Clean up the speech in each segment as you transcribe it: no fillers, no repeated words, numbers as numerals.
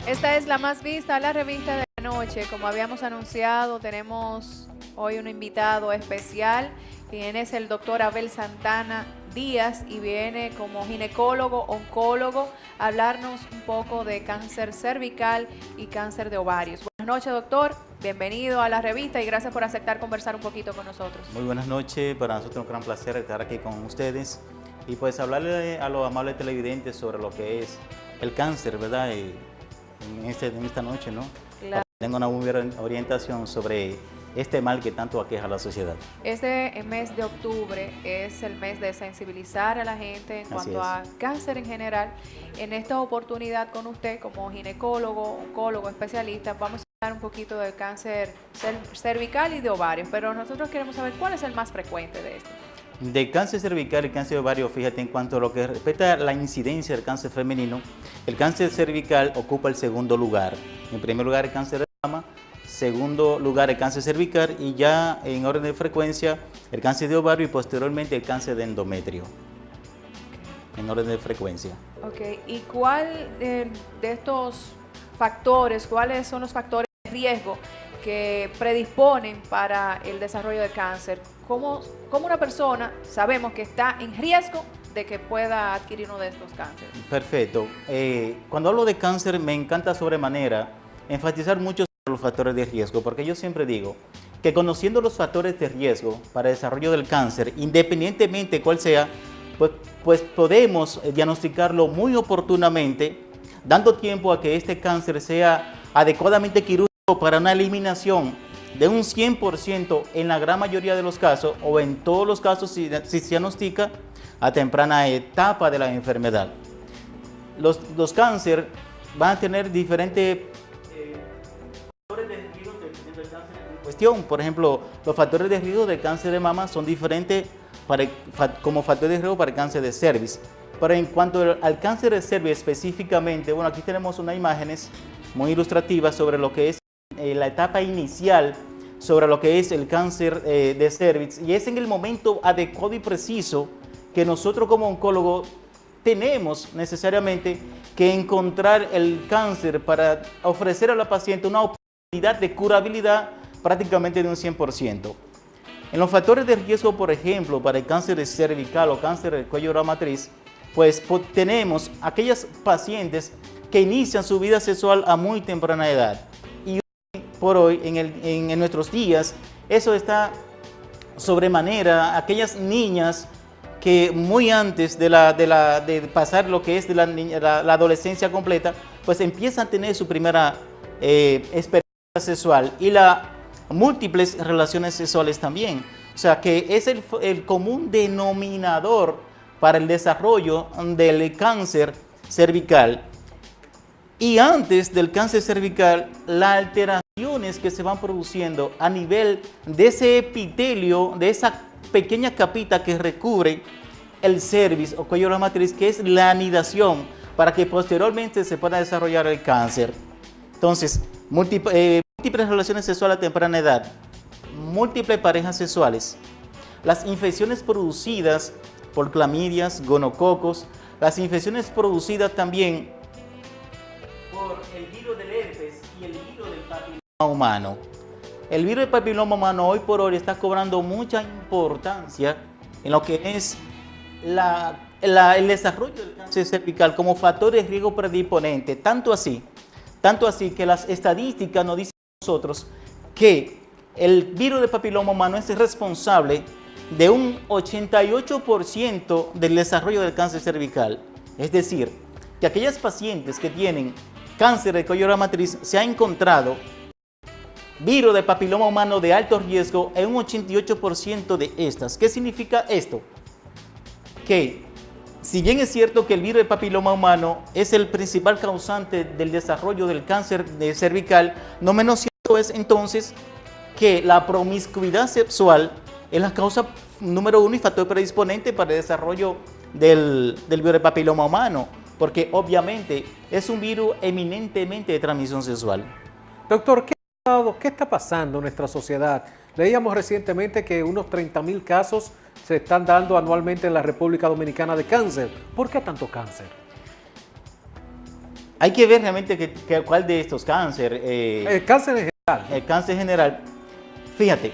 Esta es la más vista, la revista de la noche. Como habíamos anunciado, tenemos hoy un invitado especial, quien es el doctor Abel Santana Díaz y viene como ginecólogo, oncólogo, a hablarnos un poco de cáncer cervical y cáncer de ovarios. Buenas noches, doctor. Bienvenido a la revista y gracias por aceptar conversar un poquito con nosotros. Muy buenas noches, para nosotros es un gran placer estar aquí con ustedes y pues hablarle a los amables televidentes sobre lo que es el cáncer, ¿verdad? En esta noche, ¿no? Claro. Para que tengan una buena orientación sobre este mal que tanto aqueja a la sociedad. Este mes de octubre es el mes de sensibilizar a la gente en cuanto a cáncer en general. En esta oportunidad con usted como ginecólogo, oncólogo, especialista, vamos a hablar un poquito del cáncer cervical y de ovarios, pero nosotros queremos saber cuál es el más frecuente de estos. De cáncer cervical y cáncer de ovario, fíjate, en cuanto a lo que respecta a la incidencia del cáncer femenino, el cáncer cervical ocupa el segundo lugar. En primer lugar, el cáncer de mama, segundo lugar, el cáncer cervical y ya en orden de frecuencia, el cáncer de ovario y posteriormente el cáncer de endometrio. En orden de frecuencia. Ok, ¿y cuál de estos factores, cuáles son los factores de riesgo que predisponen para el desarrollo de cáncer? ¿Cómo una persona sabemos que está en riesgo de que pueda adquirir uno de estos cánceres? Perfecto. Cuando hablo de cáncer me encanta sobremanera enfatizar mucho sobre los factores de riesgo, porque yo siempre digo que conociendo los factores de riesgo para el desarrollo del cáncer, independientemente cuál sea, pues podemos diagnosticarlo muy oportunamente, dando tiempo a que este cáncer sea adecuadamente quirúrgico para una eliminación de un 100% en la gran mayoría de los casos o en todos los casos si se diagnostica a temprana etapa de la enfermedad. Los cánceres van a tener diferentes factores de riesgo dependiendo del cáncer en cuestión. Por ejemplo, los factores de riesgo del cáncer de mama son diferentes como factores de riesgo para el cáncer de cervix. Pero en cuanto al cáncer de cervix específicamente, bueno, aquí tenemos unas imágenes muy ilustrativas sobre lo que es la etapa inicial sobre lo que es el cáncer de cervix, y es en el momento adecuado y preciso que nosotros como oncólogos tenemos necesariamente que encontrar el cáncer para ofrecer a la paciente una oportunidad de curabilidad prácticamente de un 100%. En los factores de riesgo, por ejemplo, para el cáncer de cervical o cáncer del cuello de la matriz, pues tenemos aquellas pacientes que inician su vida sexual a muy temprana edad. Por hoy, en nuestros días, eso está sobremanera. Aquellas niñas que muy antes de pasar lo que es de la adolescencia completa, pues empiezan a tener su primera experiencia sexual y las múltiples relaciones sexuales también. O sea que es el común denominador para el desarrollo del cáncer cervical. Y antes del cáncer cervical, las alteraciones que se van produciendo a nivel de ese epitelio, de esa pequeña capita que recubre el cervix o cuello de la matriz, que es la anidación, para que posteriormente se pueda desarrollar el cáncer. Entonces, múltiples relaciones sexuales a temprana edad, múltiples parejas sexuales, las infecciones producidas por clamidias, gonococos, las infecciones producidas también por el virus del herpes y el virus del papiloma humano. El virus del papiloma humano hoy por hoy está cobrando mucha importancia en lo que es el desarrollo del cáncer cervical como factor de riesgo predisponente. Tanto así que las estadísticas nos dicen a nosotros que el virus del papiloma humano es responsable de un 88% del desarrollo del cáncer cervical. Es decir, que aquellas pacientes que tienen cáncer de cuello de la matriz se ha encontrado virus de papiloma humano de alto riesgo en un 88% de estas. ¿Qué significa esto? Que si bien es cierto que el virus de papiloma humano es el principal causante del desarrollo del cáncer de cervical, no menos cierto es entonces que la promiscuidad sexual es la causa número uno y factor predisponente para el desarrollo del virus de papiloma humano, porque obviamente es un virus eminentemente de transmisión sexual. Doctor, ¿qué está pasando en nuestra sociedad? Leíamos recientemente que unos 30.000 casos se están dando anualmente en la República Dominicana de cáncer. ¿Por qué tanto cáncer? hay que ver realmente cuál de estos cáncer. El cáncer en general. El cáncer general. Fíjate,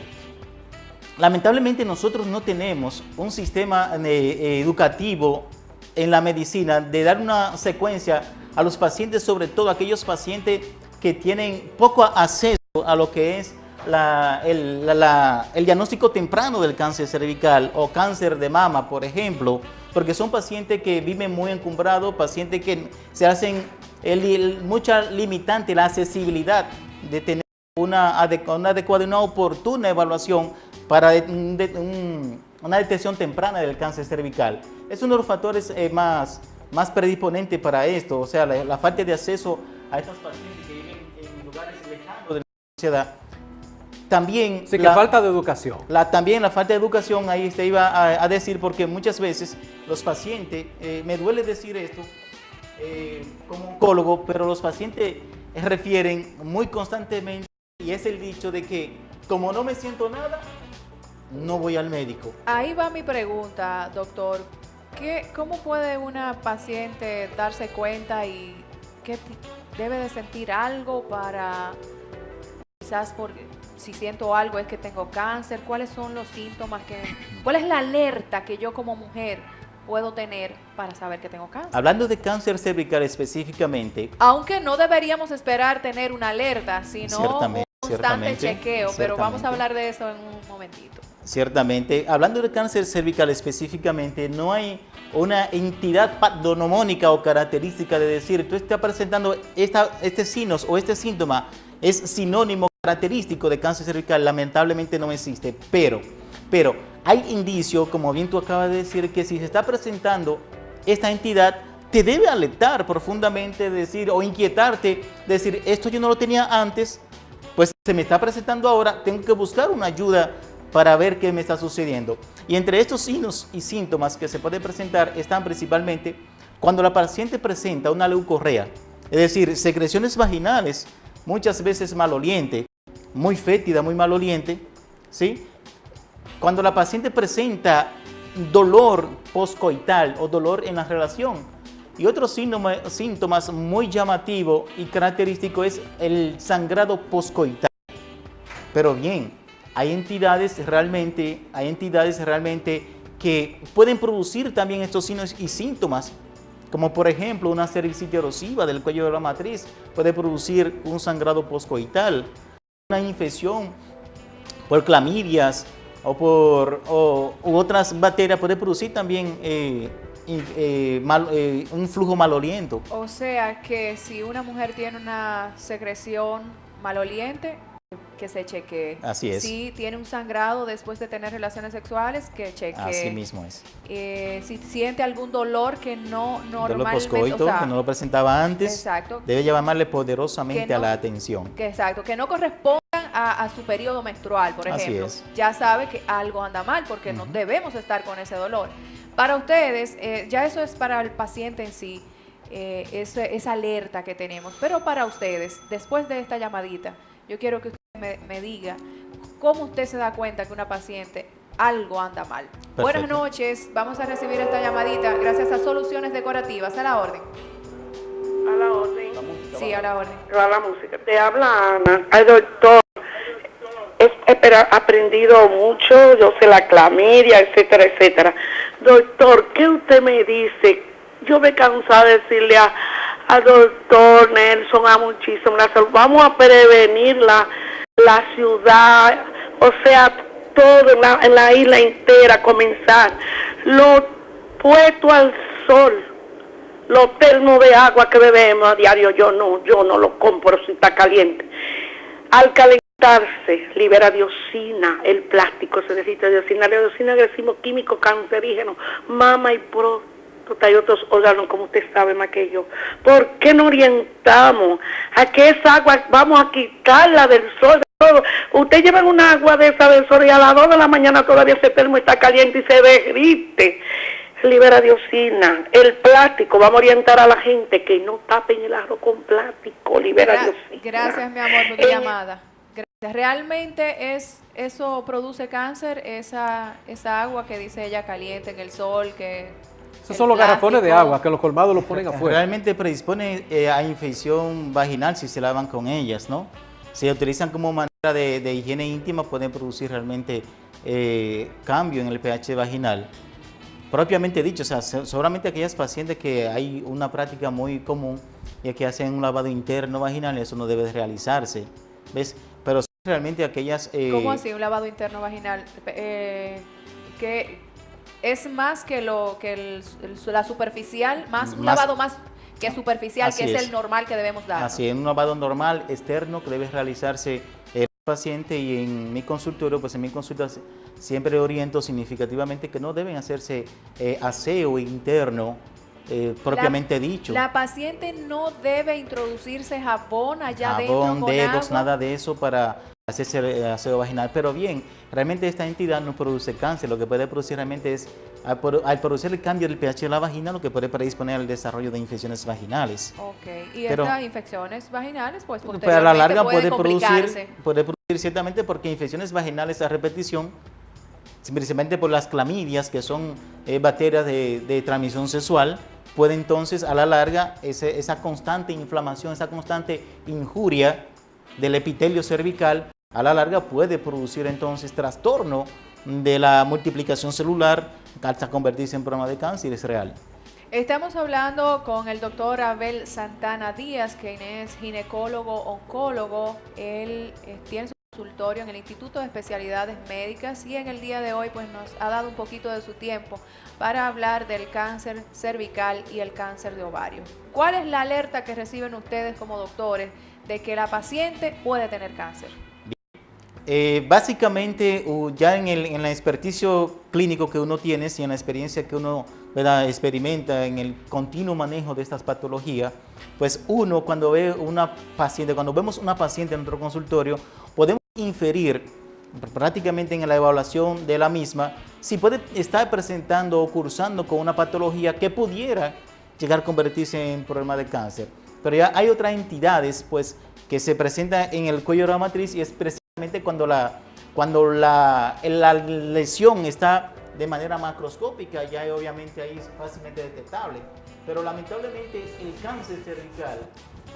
lamentablemente nosotros no tenemos un sistema educativo en la medicina de dar una secuencia a los pacientes, sobre todo aquellos pacientes que tienen poco acceso a lo que es el diagnóstico temprano del cáncer cervical o cáncer de mama, por ejemplo, porque son pacientes que viven muy encumbrados, pacientes que se hacen mucha limitante la accesibilidad de tener una adecuada y una oportuna evaluación para una detección temprana del cáncer cervical. Es uno de los factores más predisponentes para esto, o sea, la falta de acceso a estos pacientes que viven en lugares lejanos de la sociedad. También sí, que falta de educación. También la falta de educación, ahí te iba a decir, porque muchas veces los pacientes, me duele decir esto como oncólogo, pero los pacientes refieren muy constantemente, y es el dicho de que como no me siento nada, no voy al médico. Ahí va mi pregunta, doctor. ¿Cómo puede una paciente darse cuenta y que debe de sentir algo para, quizás si siento algo es que tengo cáncer? ¿Cuáles son los síntomas cuál es la alerta que yo como mujer puedo tener para saber que tengo cáncer? Hablando de cáncer cervical específicamente. Aunque no deberíamos esperar tener una alerta, sino un constante chequeo, pero vamos a hablar de eso en un momentito. Ciertamente, hablando de cáncer cervical específicamente, no hay una entidad patognomónica o característica de decir, tú estás presentando este signo o este síntoma, es sinónimo característico de cáncer cervical. Lamentablemente no existe, pero hay indicios, como bien tú acabas de decir, que si se está presentando esta entidad, te debe alertar profundamente, decir, o inquietarte, decir, esto yo no lo tenía antes, pues se me está presentando ahora, tengo que buscar una ayuda para ver qué me está sucediendo. Y entre estos signos y síntomas que se pueden presentar están principalmente cuando la paciente presenta una leucorrea, es decir, secreciones vaginales, muchas veces maloliente, muy fétida, muy maloliente, ¿sí? Cuando la paciente presenta dolor postcoital o dolor en la relación. Y otro síntomas muy llamativo y característico es el sangrado postcoital. Pero bien, hay entidades realmente que pueden producir también estos signos y síntomas, como por ejemplo una cervicitis erosiva del cuello de la matriz puede producir un sangrado postcoital, una infección por clamidias u otras bacterias puede producir también un flujo maloliento. O sea que si una mujer tiene una secreción maloliente, que se chequee. Así es. Si tiene un sangrado después de tener relaciones sexuales, que chequee. Así mismo es. Si siente algún dolor que no normalmente, dolor postcoito, que no lo presentaba antes, exacto, debe llamarle poderosamente a la atención. Exacto, que no correspondan a su periodo menstrual, por ejemplo. Así es. Ya sabe que algo anda mal porque no debemos estar con ese dolor. Para ustedes, ya eso es para el paciente en sí, esa alerta que tenemos. Pero para ustedes, después de esta llamadita, yo quiero que usted me diga cómo usted se da cuenta que una paciente algo anda mal. Perfecto. Buenas noches, vamos a recibir esta llamadita gracias a Soluciones Decorativas. A la orden. A la orden. Sí, a la orden. A la música. Te habla Ana. Ay, doctor, he aprendido mucho, yo sé la clamidia, etcétera, etcétera. Doctor, ¿qué usted me dice? Yo me canso de decirle al doctor Nelson, a muchísimo la salud, vamos a prevenir la ciudad, o sea, todo en la isla entera, comenzar. Lo puesto al sol, los termos de agua que bebemos a diario, yo no lo compro si está caliente. Al calentarse, libera dioxina, el plástico se necesita dioxina, la dioxina es agresivo químico cancerígeno, mama y próstata y otros órganos, como usted sabe más que yo. ¿Por qué no orientamos a que esa agua vamos a quitarla del sol? Todo. Usted lleva una agua de esa del sol y a las 2 de la mañana todavía ese termo está caliente y se derrite. Libera dioxina, el plástico, vamos a orientar a la gente que no tapen el arroz con plástico, libera dioxina. Gracias, mi amor, por tu llamada. Gracias. ¿Realmente eso produce cáncer, esa agua que dice ella caliente en el sol, que Esos son los garrafones de agua que los colmados los ponen afuera. Realmente predispone a infección vaginal si se lavan con ellas, ¿no? Si se utilizan como manera de higiene íntima, pueden producir realmente cambio en el pH vaginal. Propiamente dicho, o sea, seguramente aquellas pacientes que hay una práctica muy común y que hacen un lavado interno vaginal, eso no debe realizarse, ¿ves? Pero realmente aquellas... ¿Cómo así un lavado interno vaginal? Que es más que la superficial, un lavado más que superficial, que es el normal que debemos dar. Así es, un lavado normal externo que debe realizarse el paciente, y en mi consultorio, pues en mi consulta siempre oriento significativamente que no deben hacerse aseo interno propiamente dicho. La paciente no debe introducirse jabón allá jabón, dentro con dedos, agua. nada de eso para hacerse aseo vaginal. Pero bien, realmente esta entidad no produce cáncer. Lo que puede producir realmente es, al producir el cambio del pH de la vagina, lo que puede predisponer al desarrollo de infecciones vaginales. Ok, y Pero, estas infecciones vaginales, pues pero a posteriormente la larga puede puede producir ciertamente, porque infecciones vaginales a repetición, simplemente por las clamidias, que son bacterias de transmisión sexual, puede entonces a la larga esa constante inflamación, esa constante injuria del epitelio cervical, a la larga puede producir entonces trastorno de la multiplicación celular hasta convertirse en problema de cáncer. Es real. Estamos hablando con el doctor Abel Santana Díaz, quien es ginecólogo oncólogo. Él tiene su consultorio en el Instituto de Especialidades Médicas, y en el día de hoy pues nos ha dado un poquito de su tiempo para hablar del cáncer cervical y el cáncer de ovario. ¿Cuál es la alerta que reciben ustedes como doctores de que la paciente puede tener cáncer? Básicamente, ya en el experticio clínico que uno tiene, y en la experiencia que uno, ¿verdad?, experimenta en el continuo manejo de estas patologías, pues uno cuando ve una paciente, cuando vemos una paciente en nuestro consultorio, podemos inferir prácticamente en la evaluación de la misma si puede estar presentando o cursando con una patología que pudiera llegar a convertirse en problema de cáncer. Pero ya hay otras entidades pues que se presentan en el cuello de la matriz, y es precisamente cuando la lesión está de manera macroscópica, ya obviamente ahí es fácilmente detectable. Pero lamentablemente el cáncer cervical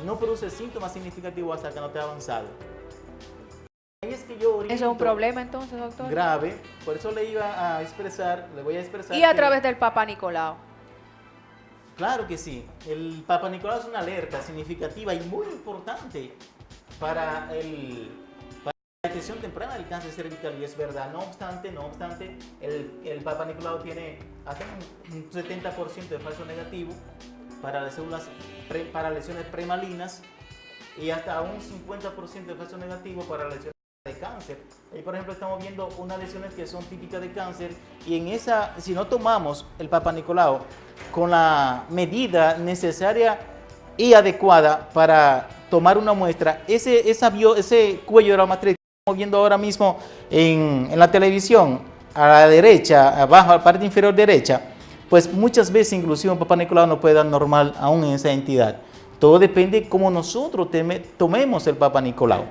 no produce síntomas significativos hasta que no esté avanzado. Ahí es que yo oriento. ¿Eso es un problema entonces, doctor? Grave, por eso le voy a expresar. Y a través del Papa Nicolau. Claro que sí. El Papa Nicolau es una alerta significativa y muy importante para la detección temprana del cáncer cervical, y es verdad. No obstante, el Papa Nicolau tiene hasta un 70% de falso negativo para las células, para lesiones premalinas, y hasta un 50% de falso negativo para lesiones de cáncer. Ahí, por ejemplo, estamos viendo unas lesiones que son típicas de cáncer, y en esa, si no tomamos el Papa Nicolau con la medida necesaria y adecuada para tomar una muestra, ese cuello de la matriz que estamos viendo ahora mismo en la televisión, a la derecha, abajo, a la parte inferior derecha, pues muchas veces inclusive un Papa Nicolau no puede dar normal aún en esa entidad. Todo depende de cómo nosotros tomemos el Papa Nicolau.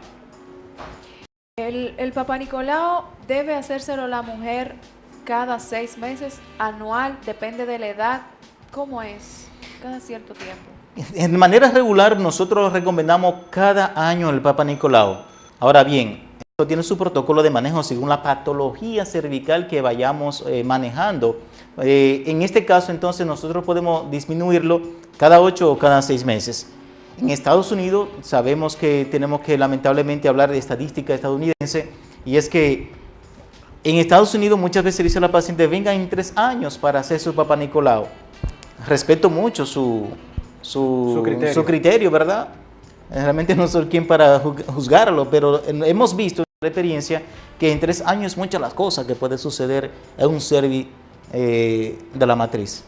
El Papa Nicolau debe hacérselo la mujer cada 6 meses, anual, depende de la edad. ¿Cómo es? Cada cierto tiempo. En manera regular nosotros recomendamos cada año el Papa Nicolau. Ahora bien, esto tiene su protocolo de manejo según la patología cervical que vayamos manejando. En este caso entonces nosotros podemos disminuirlo cada 8 o cada 6 meses. En Estados Unidos sabemos que tenemos que lamentablemente hablar de estadística estadounidense, y es que en Estados Unidos muchas veces dice a la paciente: venga en 3 años para hacer su Papa Nicolau. Respeto mucho su criterio, ¿verdad? Realmente no soy quien para juzgarlo, pero hemos visto en la experiencia que en 3 años muchas las cosas que puede suceder en un cervix de la matriz.